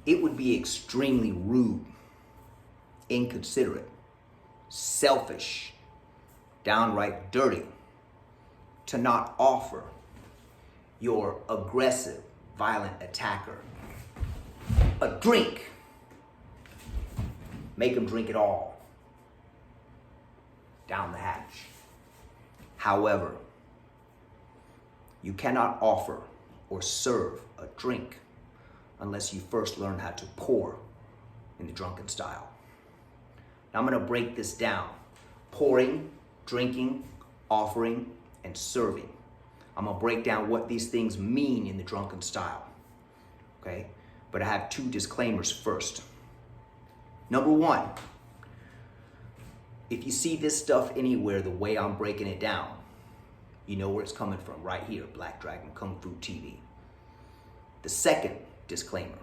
it would be extremely rude, inconsiderate, selfish, downright dirty to not offer your aggressive, violent attacker a drink. Make them drink it all down the hatch. However, you cannot offer or serve a drink unless you first learn how to pour in the drunken style. Now I'm going to break this down. Pouring, drinking, offering, and serving. I'm going to break down what these things mean in the drunken style. Okay? But I have two disclaimers first. Number one, if you see this stuff anywhere the way I'm breaking it down, you know where it's coming from, right here, Black Dragon Kung Fu TV. The second disclaimer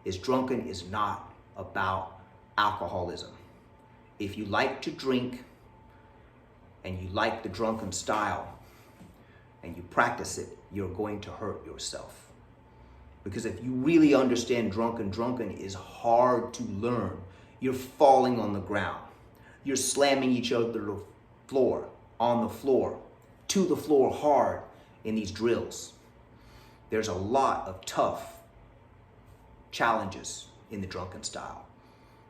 is Drunken is not about alcoholism. If you like to drink and you like the drunken style and you practice it, you're going to hurt yourself. Because if you really understand Drunken is hard to learn. You're falling on the ground. You're slamming each other to the floor, on the floor, to the floor hard in these drills. There's a lot of tough challenges in the drunken style.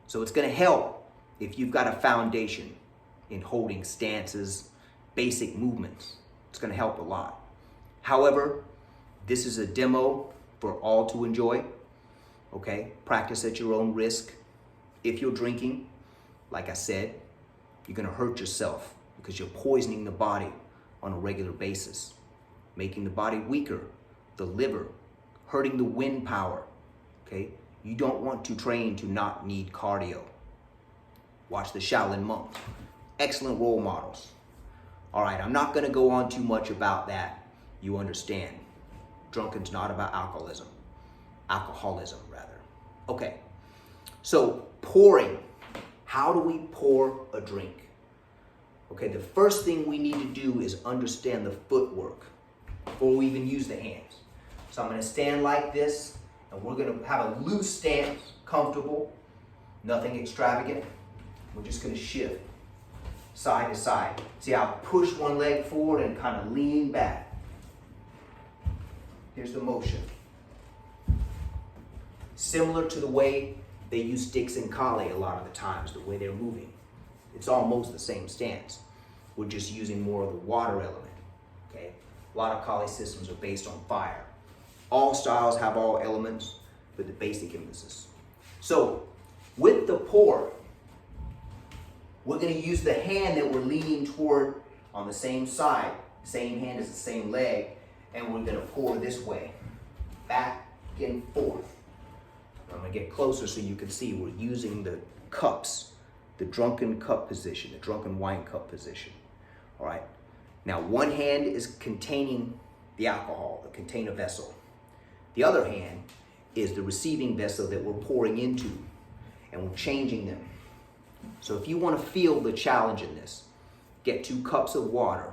So it's going to help if you've got a foundation in holding stances, basic movements. It's going to help a lot. However, this is a demo for all to enjoy. Okay? Practice at your own risk. If you're drinking, like I said, you're going to hurt yourself because you're poisoning the body on a regular basis, making the body weaker, the liver, hurting the wind power. Okay? You don't want to train to not need cardio. Watch the Shaolin monks. Excellent role models. All right, I'm not going to go on too much about that. You understand. Drunken's not about alcoholism. Alcoholism, rather. Okay, so pouring. How do we pour a drink? Okay, the first thing we need to do is understand the footwork before we even use the hands. So I'm going to stand like this, and we're going to have a loose stance, comfortable, nothing extravagant. We're just going to shift side to side. See, I'll push one leg forward and kind of lean back. Here's the motion. Similar to the way they use sticks in Kale a lot of the times, the way they're moving. It's almost the same stance. We're just using more of the water element. Okay? A lot of Kale systems are based on fire. All styles have all elements, but the basic emphasis. So, with the pour, we're going to use the hand that we're leaning toward on the same side, same hand as the same leg, and we're going to pour this way, back and forth. I'm going to get closer so you can see we're using the cups, the drunken cup position, the drunken wine cup position. All right. Now, one hand is containing the alcohol, the container vessel. The other hand is the receiving vessel that we're pouring into, and we're changing them. So if you want to feel the challenge in this, get 2 cups of water,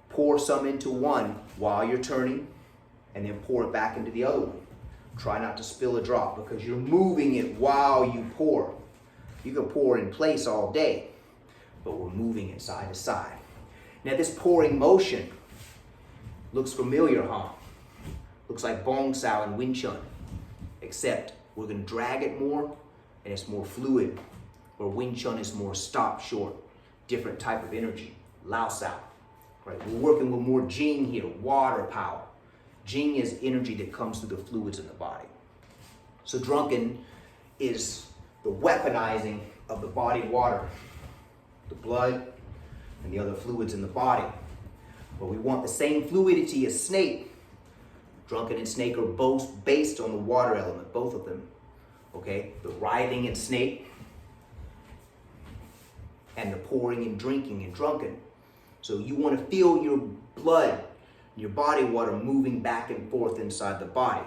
pour some into one while you're turning, and then pour it back into the other one. Try not to spill a drop because you're moving it while you pour. You can pour in place all day, but we're moving it side to side. Now this pouring motion looks familiar, huh? Looks like Bong Sao and Wing Chun, except we're going to drag it more and it's more fluid, where Wing Chun is more stop short, different type of energy, Lao Sao. Right? We're working with more Jing here, water power. Jing is energy that comes through the fluids in the body. So Drunken is the weaponizing of the body water, the blood, and the other fluids in the body. But we want the same fluidity as Snake. Drunken and Snake are both based on the water element, both of them. Okay? The writhing in Snake and the pouring and drinking in Drunken. So you want to feel your blood, your body water moving back and forth inside the body.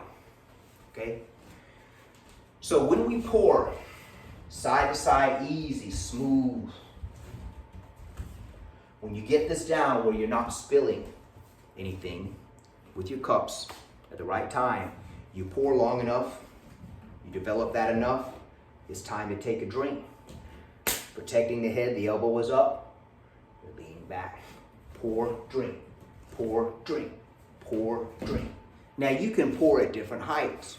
Okay? So when we pour, side to side, easy, smooth. When you get this down where you're not spilling anything with your cups at the right time, you pour long enough, You develop that enough, it's time to take a drink. Protecting the head, the elbow is up, you're leaning back. Pour, drink, pour, drink, pour, drink. Now you can pour at different heights.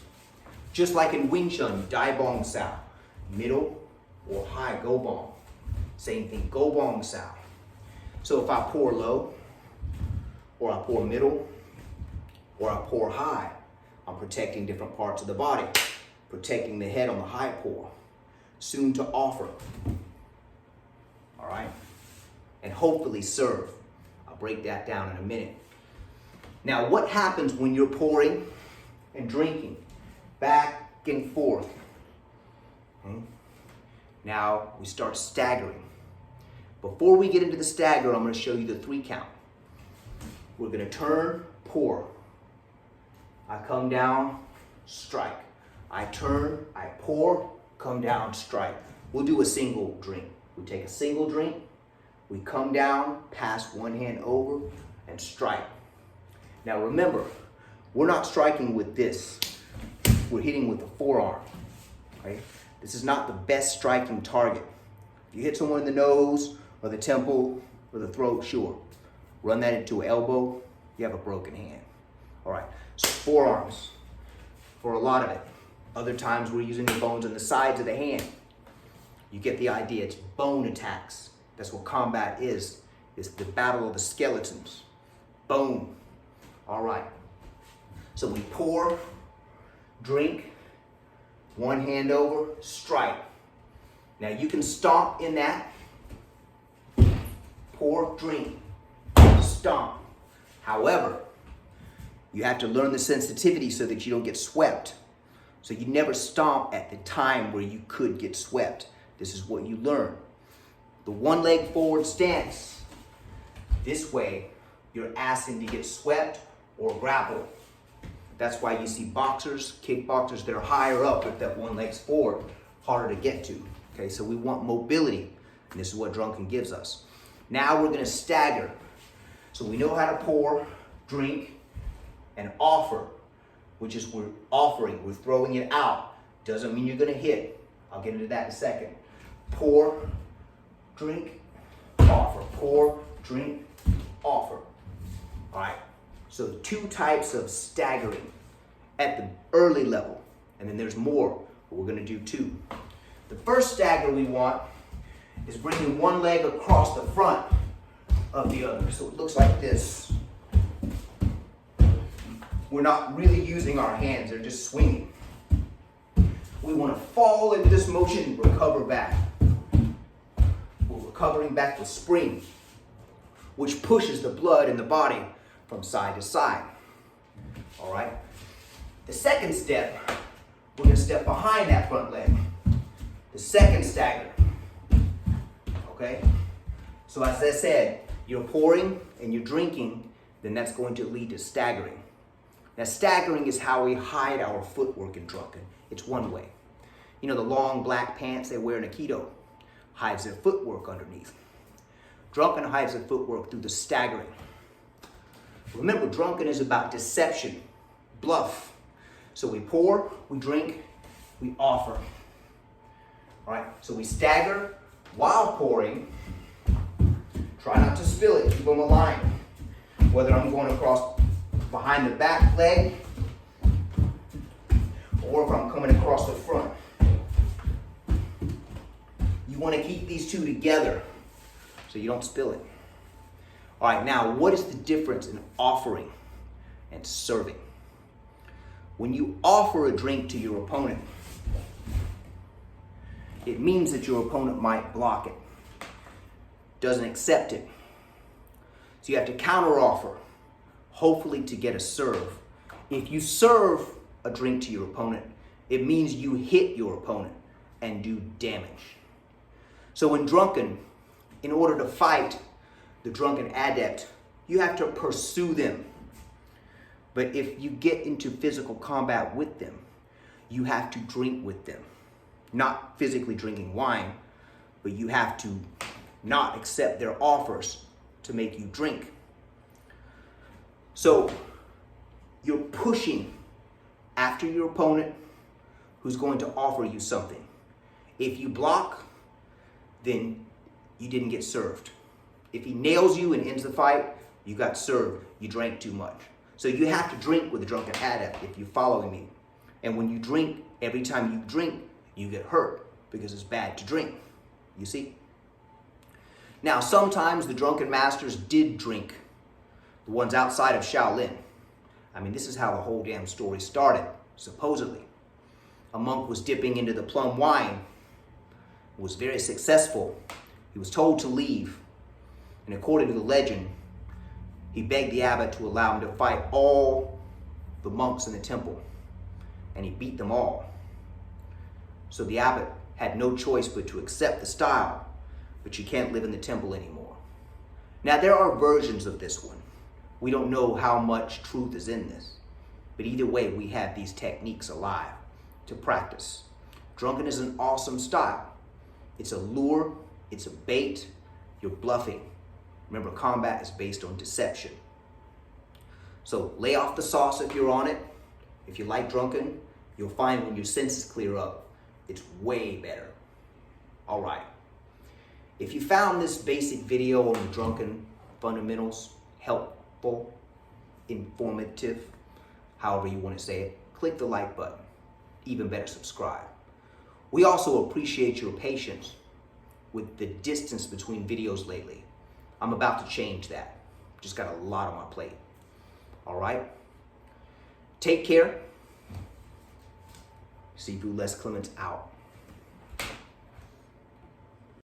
Just like in Wing Chun, Dai Bong Sao, middle or high Go Bong. Same thing, Go Bong Sao. So if I pour low, or I pour middle, or I pour high, I'm protecting different parts of the body. Protecting the head on the high pour. Soon to offer. All right? And hopefully serve. I'll break that down in a minute. Now, what happens when you're pouring and drinking? Back and forth. Okay. Now, we start staggering. Before we get into the stagger, I'm going to show you the 3 count. We're going to turn, pour. I come down, strike. I turn, I pour, come down, strike. We'll do a single drink. We take a single drink, we come down, pass one hand over, and strike. Now remember, we're not striking with this. We're hitting with the forearm. Okay? This is not the best striking target. If you hit someone in the nose, or the temple, or the throat, sure. Run that into an elbow, you have a broken hand. All right, so forearms for a lot of it. Other times we're using the bones on the sides of the hand. You get the idea, it's bone attacks. That's what combat is. It's the battle of the skeletons. Bone. All right, so we pour, drink, one hand over, strike. Now you can stomp in that. Pour, drink, stomp. However, you have to learn the sensitivity so that you don't get swept. So you never stomp at the time where you could get swept. This is what you learn. The one leg forward stance. This way, you're asking to get swept or grappled. That's why you see boxers, kickboxers, they're higher up with that one leg's forward, harder to get to. Okay, so we want mobility, and this is what Drunken gives us. Now we're gonna stagger. So we know how to pour, drink, and offer, which is we're offering, we're throwing it out. Doesn't mean you're gonna hit. I'll get into that in a second. Pour, drink, offer. Pour, drink, offer. All right, so 2 types of staggering at the early level, and then there's more, but we're gonna do 2. The first stagger we want is bringing one leg across the front of the other. So it looks like this. We're not really using our hands, they're just swinging. We want to fall into this motion, recover back. We're recovering back with spring, which pushes the blood in the body from side to side. All right. The second step, we're going to step behind that front leg. The second stagger. Okay? So as I said, you're pouring and you're drinking, then that's going to lead to staggering. Now staggering is how we hide our footwork in Drunken. It's one way. You know the long black pants they wear in Aikido hides their footwork underneath. Drunken hides their footwork through the staggering. Remember, Drunken is about deception, bluff. So we pour, we drink, we offer. All right, so we stagger while pouring. Try not to spill it, keep them aligned. Whether I'm going across behind the back leg or if I'm coming across the front. You want to keep these 2 together so you don't spill it. All right, now what is the difference in offering and serving? When you offer a drink to your opponent, it means that your opponent might block it, doesn't accept it. So you have to counter offer, hopefully to get a serve. If you serve a drink to your opponent, it means you hit your opponent and do damage. So in Drunken, in order to fight the Drunken adept, you have to pursue them. But if you get into physical combat with them, you have to drink with them. Not physically drinking wine, but you have to not accept their offers to make you drink. So you're pushing after your opponent who's going to offer you something. If you block, then you didn't get served. If he nails you and ends the fight, you got served. You drank too much. So you have to drink with a drunken adept if you're following me. And when you drink, every time you drink, you get hurt because it's bad to drink. You see? Now, sometimes the drunken masters did drink, the ones outside of Shaolin. I mean, this is how the whole damn story started, supposedly. A monk was dipping into the plum wine, was very successful. He was told to leave, and according to the legend, he begged the abbot to allow him to fight all the monks in the temple, and he beat them all. So the abbot had no choice but to accept the style, but you can't live in the temple anymore. Now, there are versions of this one. We don't know how much truth is in this, but either way, we have these techniques alive to practice. Drunken is an awesome style. It's a lure, it's a bait, you're bluffing. Remember, combat is based on deception. So lay off the sauce if you're on it. If you like Drunken, you'll find when your senses clear up, it's way better. All right. If you found this basic video on the Drunken fundamentals helpful, informative, however you want to say it, click the like button. Even better, subscribe. We also appreciate your patience with the distance between videos lately. I'm about to change that. Just got a lot on my plate. All right? Take care. Seafood Les Clements out.